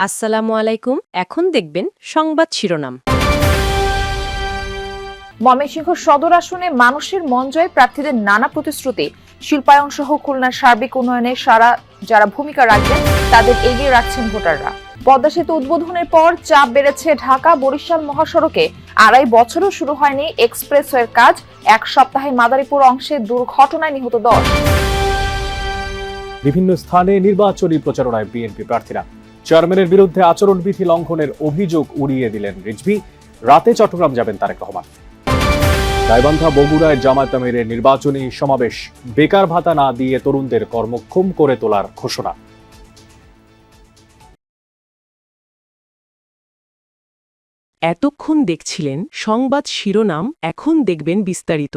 আসসালামু আলাইকুম। এখন দেখবেন সংবাদ শিরোনাম। ময়মনসিংহ সদর আসনে মানুষের মন জয় প্রার্থীদের নানা প্রতিশ্রুতি, শিল্পায়ন সহ খুলনার সার্বিক উন্নয়নে যারা ভূমিকা রাখবেন তাদের এগিয়ে রাখছেন ভোটাররা। পদ্মা সেতু উদ্বোধনের পর চাপ বেড়েছে ঢাকা বরিশাল মহাসড়কে। 2.5 বছরও শুরু হয়নি এক্সপ্রেসওয়ের কাজ। এক সপ্তাহে মাদারীপুর অংশে দুর্ঘটনায় নিহত 10। বিভিন্ন স্থানে নির্বাচনী প্রচারণায় বিএনপি প্রার্থীরা চেয়ারম্যানের বিরুদ্ধে আচরণবিধি লঙ্ঘনের অভিযোগ উড়িয়ে দিলেন রিজভী। রাতে চট্টগ্রাম যাবেন তারেক রহমান। গাইবান্ধা বগুড়ায় জামায়াত আমিরের নির্বাচনী সমাবেশ, বেকার ভাতা না দিয়ে তরুণদের কর্মক্ষম করে তোলার ঘোষণা। এতক্ষণ দেখছিলেন সংবাদ শিরোনাম, এখন দেখবেন বিস্তারিত।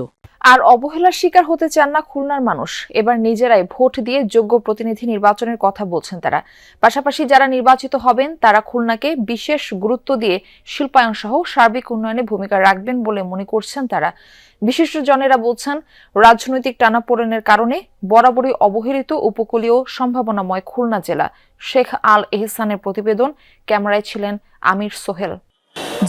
আর অবহেলার শিকার হতে চান না খুলনার মানুষ। এবার নিজেরাই ভোট দিয়ে যোগ্য প্রতিনিধি নির্বাচনের কথা বলছেন তারা। পাশাপাশি যারা নির্বাচিত হবেন তারা খুলনাকে বিশেষ গুরুত্ব দিয়ে শিল্পায়ন সহ সার্বিক উন্নয়নে ভূমিকা রাখবেন বলে মনে করছেন তারা। বিশিষ্টজনেরা বলছেন, রাজনৈতিক টানাপোড়েনের কারণে বরাবরই অবহেলিত উপকূলীয় সম্ভাবনাময় খুলনা জেলা। শেখ আল এহসানের প্রতিবেদন, ক্যামেরায় ছিলেন আমির সোহেল।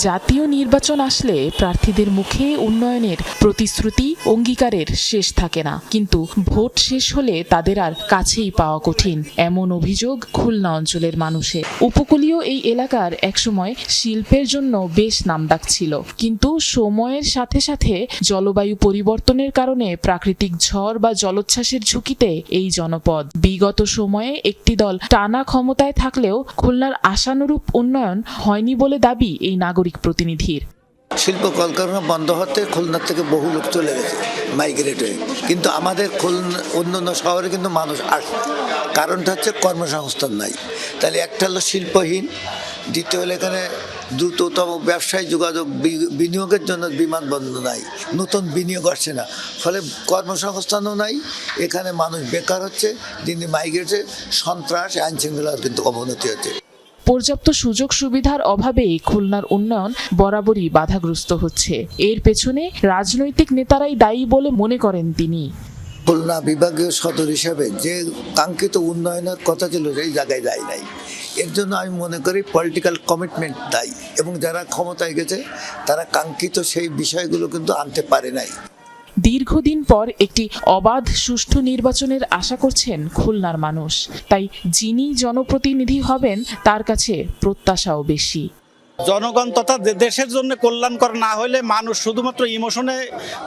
জাতীয় নির্বাচন আসলে প্রার্থীদের মুখে উন্নয়নের প্রতিশ্রুতি, অঙ্গীকারের শেষ থাকে না, কিন্তু ভোট শেষ হলে তাদের আর কাছেই পাওয়া কঠিন, এমন অভিযোগ খুলনা অঞ্চলের মানুষের। উপকূলীয় এই এলাকার একসময় শিল্পের জন্য বেশ নামডাক ছিল, কিন্তু সময়ের সাথে সাথে জলবায়ু পরিবর্তনের কারণে প্রাকৃতিক ঝড় বা জলোচ্ছ্বাসের ঝুঁকিতে এই জনপদ। বিগত সময়ে একটি দল টানা ক্ষমতায় থাকলেও খুলনার আশানুরূপ উন্নয়ন হয়নি বলে দাবি এই নাগরিক প্রতিনিধির। শিল্প কলকারখানা বন্ধ হতে খুলনা থেকে বহু লোক চলে গেছে মাইগ্রেট হয়ে, কিন্তু আমাদের খুলনা অন্যান্য শহরে কিন্তু মানুষ আসে। কারণটা হচ্ছে কর্মসংস্থান নাই। তাহলে একটা হলো শিল্পহীন, দ্বিতীয় হলো এখানে দ্রুততম ব্যবসায়ী যোগাযোগ বিনিয়োগের জন্য বিমানবন্দর নাই, নতুন বিনিয়োগ আসছে না, ফলে কর্মসংস্থানও নাই। এখানে মানুষ বেকার হচ্ছে, দিনে মাইগ্রেটে সন্ত্রাস, আইন শৃঙ্খলার কিন্তু অবনতি হচ্ছে। পর্যাপ্ত সুযোগ সুবিধার অভাবে খুলনার উন্নয়ন বরাবরই বাধাগ্রস্ত হচ্ছে। এর পেছনে রাজনৈতিক নেতারাই দায়ী বলে মনে করেন তিনি। খুলনা বিভাগীয় সদর হিসাবে যে কাঙ্ক্ষিত উন্নয়নের কথা ছিল সেই জায়গায় যায় নাই। এর জন্য আমি মনে করি পলিটিক্যাল কমিটমেন্ট দায়ী, এবং যারা ক্ষমতায় গেছে তারা কাঙ্ক্ষিত সেই বিষয়গুলো কিন্তু আনতে পারে নাই। দীর্ঘদিন পর একটি অবাধ সুষ্ঠু নির্বাচনের আশা করছেন খুলনার মানুষ, তাই যিনি জনপ্রতিনিধি হবেন তার কাছে প্রত্যাশাও বেশি। জনগণ তথা দেশের জন্য কল্যাণকর না হলে মানুষ শুধুমাত্র ইমোশনে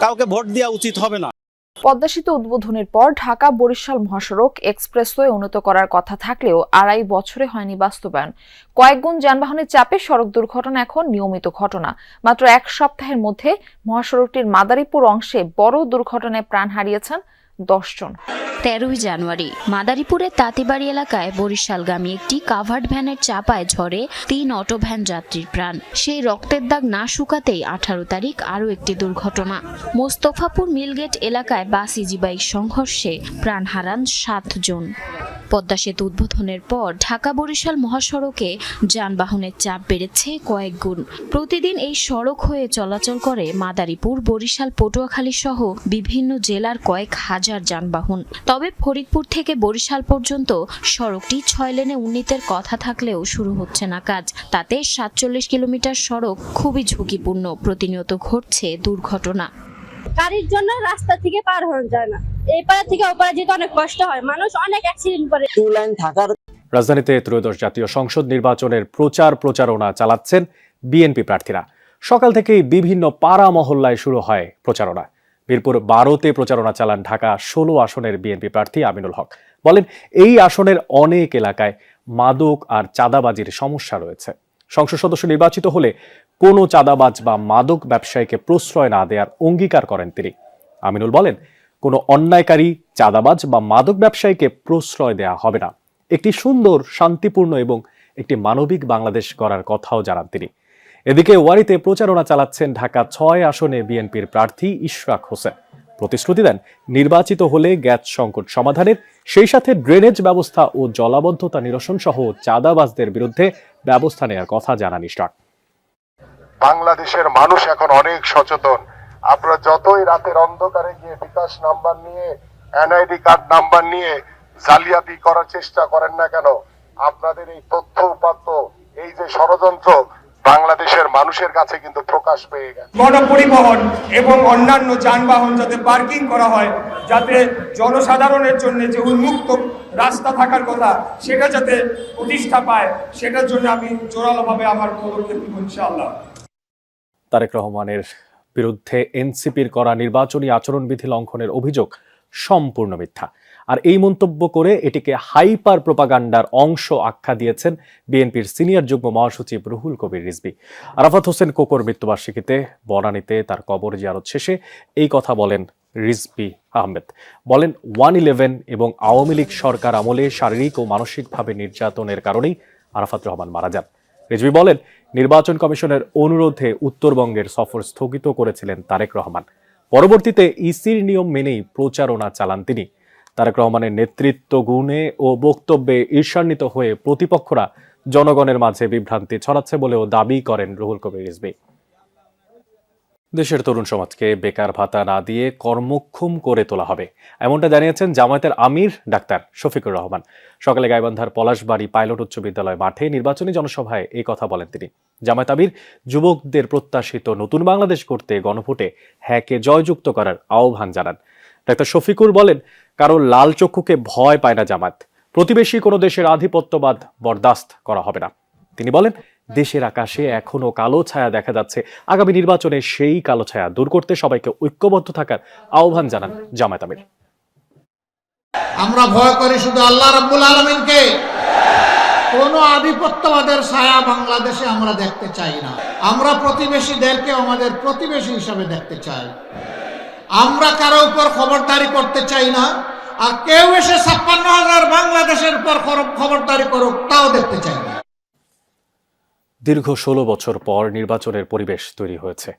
কাউকে ভোট দেওয়া উচিত হবে না। পদ্মা সেতু উদ্বোধনের পর ঢাকা বরিশাল মহাসড়ক এক্সপ্রেসওয়ে উন্নত করার কথা থাকলেও 2.5 বছরে হয়নি বাস্তবায়ন। কয়েক গুণ যানবাহনের চাপে সড়ক দুর্ঘটনা এখন নিয়মিত ঘটনা। মাত্র এক সপ্তাহের মধ্যে মহাসড়কটির মাদারীপুর অংশে বড় দুর্ঘটনায় প্রাণ হারিয়েছেন 10 জন। 13 জানুয়ারি মাদারীপুরের তাঁতিবাড়ি এলাকায় বরিশালগামী একটি কাভার্ড ভ্যানের চাপায় ঝড়ে 3 অটো ভ্যান যাত্রীর প্রাণ। সেই রক্তের দাগ না শুকাতেই 18 তারিখ আরও একটি দুর্ঘটনা। মোস্তফাপুর মিলগেট এলাকায় বাস ইজি বাইক সংঘর্ষে প্রাণ হারান 7 জন। পদ্মা সেতু উদ্বোধনের পর ঢাকা বরিশাল মহাসড়কে যানবাহনের চাপ বেড়েছে কয়েক গুণ। প্রতিদিন এই সড়ক হয়ে চলাচল করে মাদারীপুর, বরিশাল, পটুয়াখালী সহ বিভিন্ন জেলার কয়েক হাজার যানবাহন। তবে ফরিদপুর থেকে বরিশাল পর্যন্ত সড়কটি 6 লেনে উন্নীতের কথা থাকলেও শুরু হচ্ছে না কাজ। তাতে 47 কিলোমিটার সড়ক খুবই ঝুঁকিপূর্ণ। প্রতিনিয়ত ঘটছে দুর্ঘটনা। গাড়ির জন্য রাস্তা থেকে পার হয়ে যায় না, এই পাড়া থেকে ওপারে যেতে অনেক কষ্ট হয়, মানুষ অনেক অ্যাক্সিডেন্ট করে। টু লাইন থাকার রাজধানীতে ত্রয়োদশ জাতীয় সংসদ নির্বাচনের প্রচারণা চালাচ্ছেন বিএনপি প্রার্থীরা। সকাল থেকেই বিভিন্ন পাড়া মহল্লায় শুরু হয় প্রচারণা। মিরপুর 12তে প্রচারণা চালান ঢাকা 16 আসনের বিএনপি প্রার্থী আমিনুল হক। বলেন, এই আসনের অনেক এলাকায় মাদক আর চাঁদাবাজির সমস্যা রয়েছে। সংসদ সদস্য নির্বাচিত হলে কোনো চাঁদাবাজ বা মাদক ব্যবসায়ীকে প্রশ্রয় না দেওয়ার অঙ্গীকার করেন তিনি। আমিনুল বলেন, কোনো অন্যায়কারী, চাঁদাবাজ বা মাদক ব্যবসায়ীকে প্রশ্রয় দেওয়া হবে না। একটি সুন্দর, শান্তিপূর্ণ এবং একটি মানবিক বাংলাদেশ গড়ার কথাও জানান তিনি। এদিকে ওয়ারিতে প্রচারণা চালাচ্ছেন ঢাকা 6 আসনে বিএনপির প্রার্থী ইশরাক হোসেন। প্রতিশ্রুতি দেন, নির্বাচিত হলে গ্যাস সংকট সমাধানের, সেই সাথে ড্রেনেজ ব্যবস্থা ও জলাবদ্ধতা নিরসন সহ চাঁদাবাজদের বিরুদ্ধে ব্যবস্থা নেওয়ার কথা জানান ইশরাক। বাংলাদেশের মানুষ এখন অনেক সচেতন। আপনারা যতই রাতের অন্ধকারে গিয়ে বিকাশ নাম্বার নিয়ে, এনআইডি কার্ড নাম্বার নিয়ে জালিয়াতি করার চেষ্টা করেন না কেন, আপনাদের এই তথ্য উপাত্ত, এই যে ষড়যন্ত্র বাংলাদেশের মানুষের কাছে কিন্তু প্রকাশ পেয়ে গেছে। গণপরিবহন এবং অন্যান্য যানবাহন যাতে পার্কিং করা হয়, যাতে জনসাধারণের জন্য যে উন্মুক্ত রাস্তা থাকার কথা সেটা যাতে প্রতিষ্ঠা পায়, সেটার জন্য আমি জোরালোভাবে আমার পদক্ষেপ নিব ইনশাআল্লাহ। তারেক রহমানের বিরুদ্ধে এনসিপির করা নির্বাচনী আচরণবিধি লঙ্ঘনের অভিযোগ সম্পূর্ণ মিথ্যা। আর এই মন্তব্য করে এটিকে হাইপার প্রোপাগান্ডার অংশ আখ্যা দিয়েছেন বিএনপির সিনিয়র যুগ্ম মহাসচিব রুহুল কবির রিজভী। আরাফাত হোসেন কোকোর মৃত্যুবার্ষিকীতে বনানীতে তার কবর জিয়ারত শেষে এই কথা বলেন রিজভী আহমেদ। বলেন 1/11 এবং আওয়ামী লীগ সরকার আমলে শারীরিক ও মানসিকভাবে নির্যাতনের কারণেই আরাফাত রহমান মারা যান। রিজভী বলেন, নির্বাচন কমিশনের অনুরোধে উত্তরবঙ্গের সফর স্থগিত করেছিলেন তারেক রহমান। পরবর্তীতে ইসির নিয়ম মেনেই প্রচারণা চালান তিনি। তারেক রহমানের নেতৃত্ব গুণে ও বক্তব্যে ঈর্ষান্বিত হয়ে প্রতিপক্ষরা জনগণের মাঝে বিভ্রান্তি ছড়াচ্ছে বলেও দাবি করেন রুহুল কবির রিজভী। দেশের তরুণ সমাজকে বেকার ভাতা না দিয়ে কর্মক্ষম করে তোলা হবে, এমনটা জানিয়েছেন জামায়াতের আমির ডাক্তার শফিকুর রহমান। সকালে গাইবান্ধার পলাশবাড়ি পাইলট উচ্চ বিদ্যালয় মাঠে নির্বাচনী জনসভায় এই কথা বলেন তিনি। জামায়াত আমির যুবকদের প্রত্যাশিত নতুন বাংলাদেশ করতে গণভোটে হ্যাঁকে জয়যুক্ত করার আহ্বান জানান। ডাক্তার শফিকুর বলেন, কারো লাল চক্ষুকে ভয় পায় না জামায়াত। প্রতিবেশী কোনো দেশের আধিপত্যবাদ বরদাস্ত করা হবে না। তিনি বলেন, দেশের আকাশে এখনো কালো ছায়া দেখা যাচ্ছে। আগামী নির্বাচনে সেই কালো ছায়া দূর করতে সবাইকে ঐক্যবদ্ধ থাকার আহ্বান জানান জামায়াত আমির। আমরা ভয় করি শুধু আল্লাহ রাব্বুল আলামিনকে। কোন আধিপত্যবাদের ছায়া বাংলাদেশে আমরা দেখতে চাই না। আমরা প্রতিবেশীদেরকে আমাদের প্রতিবেশী হিসাবে দেখতে চাই। আমরা কারো উপর খবরদারি করতে চাই না, আর কেউ এসে 56,000 বাংলাদেশের উপর খবরদারি করুক তাও দেখতে চাই না। দীর্ঘ 16 বছর পর নির্বাচনের পরিবেশ তৈরি হয়েছে,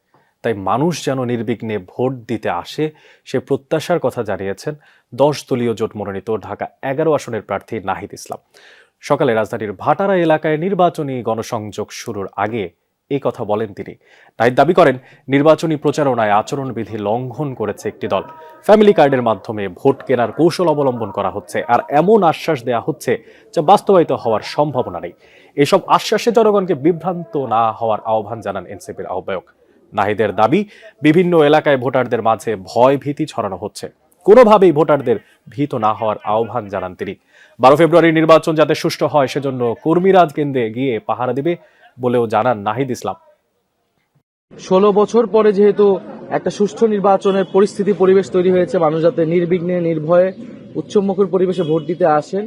তাই মানুষ যেন নির্বিঘ্নে ভোট দিতে আসে সে প্রত্যাশার কথা জানিয়েছেন 10 দলীয় জোট মনোনীত ঢাকা 11 আসনের প্রার্থী নাহিদ ইসলাম। সকালে রাজধানীর ভাটারা এলাকায় নির্বাচনী গণসংযোগ শুরুর আগে এই কথা বলেন তিনি। নাহিদ দাবি করেন, নির্বাচনী প্রচারণায় আচরণবিধি লঙ্ঘন করেছে একটি দল। ফ্যামিলি কার্ডের মাধ্যমে ভোট কেনার কৌশল অবলম্বন করা হচ্ছে, আর এমন আশ্বাস দেয়া হচ্ছে যা বাস্তবায়িত হওয়ার সম্ভাবনা নেই। এসব আশ্বাসে জনগণকে বিভ্রান্ত না হওয়ার আহ্বান জানান এনসিপির আহ্বায়ক। নাহিদের দাবি, বিভিন্ন এলাকায় ভোটারদের মাঝে ভয় ভীতি ছড়ানো হচ্ছে, কোনোভাবেই ভোটারদের ভীত না হওয়ার আহ্বান জানান তিনি। 12 ফেব্রুয়ারি নির্বাচন যাতে সুষ্ঠু হয় সেজন্য কর্মীরা কেন্দ্রে গিয়ে পাহারা দিবে বলেও জানান নাহিদ ইসলাম। 16 বছর পরে যেহেতু একটা সুষ্ঠু নির্বাচনের পরিবেশ তৈরি হয়েছে, মানুষ যাতে নির্বিঘ্নে নির্ভয়ে উৎসবমুখর পরিবেশে ভোট দিতে আসেন,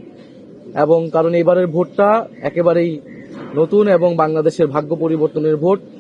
এবং কারণ এবারের ভোটটা একেবারেই নতুন এবং বাংলাদেশের ভাগ্য পরিবর্তনের ভোট।